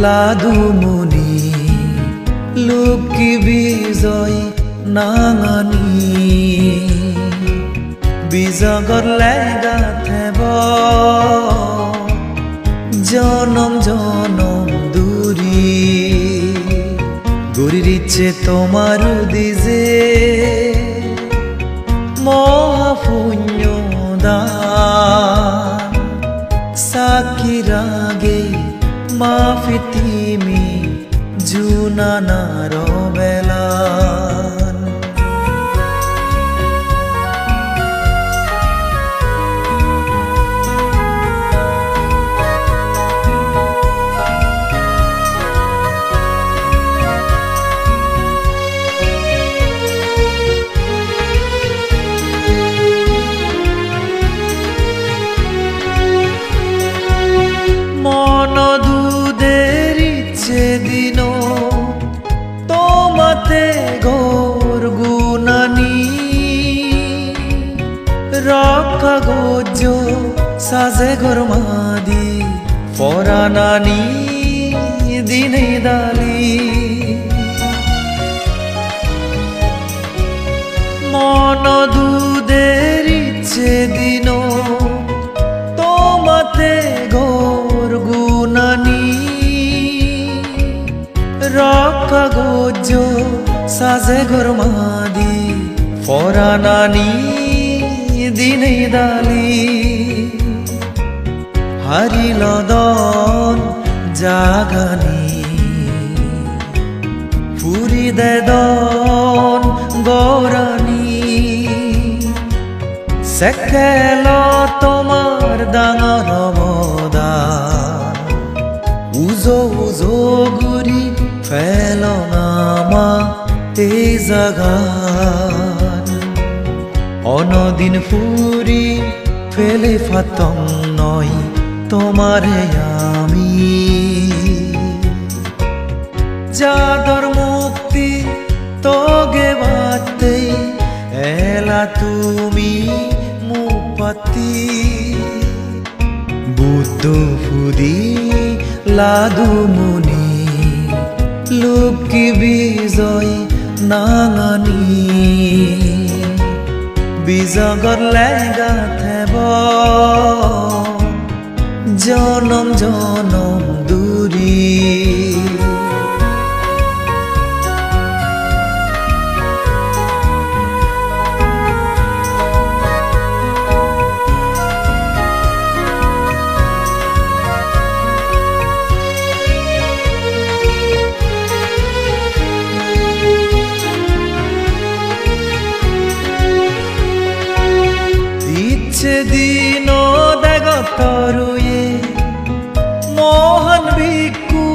লাদুমুনি লুকি বিজয় নাঙানি বিজগর লেগা থেব জনম জনম দূরি গড়ির ইচ্ছে তোমার দিজে মহাপুণ্য দান সাকি রাগে মাফিতিমি জুনানার বেলান দিন তোমাতে গোর গুনানি রক্ষা গোজ সাজে গোর মাদি ফরানানি দিনে দালি মন দুধের ইচ্ছে দিন তোমাতে গোর গুনানি রক্ষা গোজ সাজে গোর মাদি ফরানানি দিনে দালি হারিল দন জাগানি ফুরি দে দন গৌরানি সেকেল তোমার ডাঙর অবদান উজো উজো গুরি ফেলনামা এই জাগান অনদিন ফুরি ফেলে ফাতম নয় তোমারে আমি যাদর মুক্তি তোগে বাতে এলা তুমি মুপাতি বুদ্ধ ফুদি লাদুমুনি লুকি বিজয় নাঙানি বিজগর লেগা থেব জনম জনম দূরি দিন দেগতরুয়ে মোহন ভিক্ষু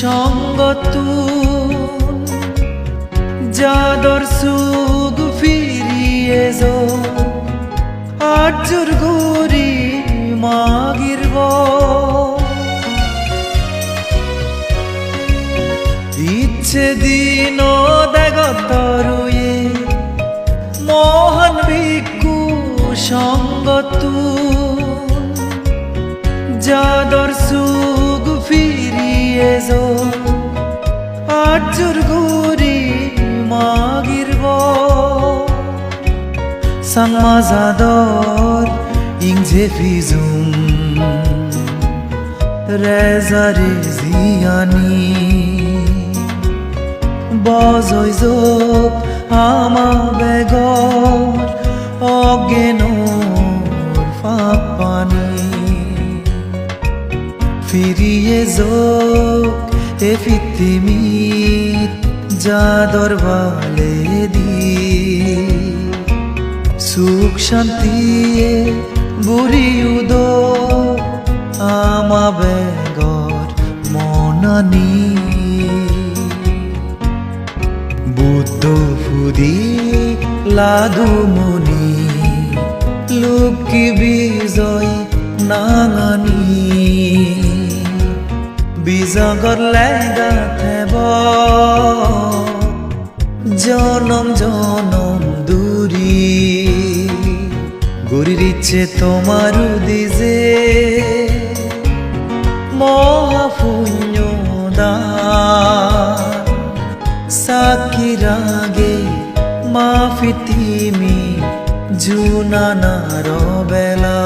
সঙ্গতু যাদর সুগ ফিরিয়ে যো আজুর গুরি মাগিরব ইচ্ছে দিন দেগতরুয়ে মোহন ভিক্ষু সঙ্গতু যাদর সুগ ফিরিয়ে যো আজুর গুরি মাগিরব সাংমা যাদর ইংজে ফিজুম রেজারে জিয়ানি বজই যোগ আমা বেগর অজ্ঞানোর ফাপানি ফিরিয়ে যোগ এ ফিতিমিত যাদর বালে দি সুখ শান্তি বুড়ি উদো আমা বেগর মনানি বুদ্ধ ফুদি লাদুমুনি লুকি বিজয় নাঙানি বিজগর লেগা থেব জনম জনম দূরি গড়ির ইচ্ছে তোমার দিজে মহাপুণ্য dan sakirage mafitimi junana robela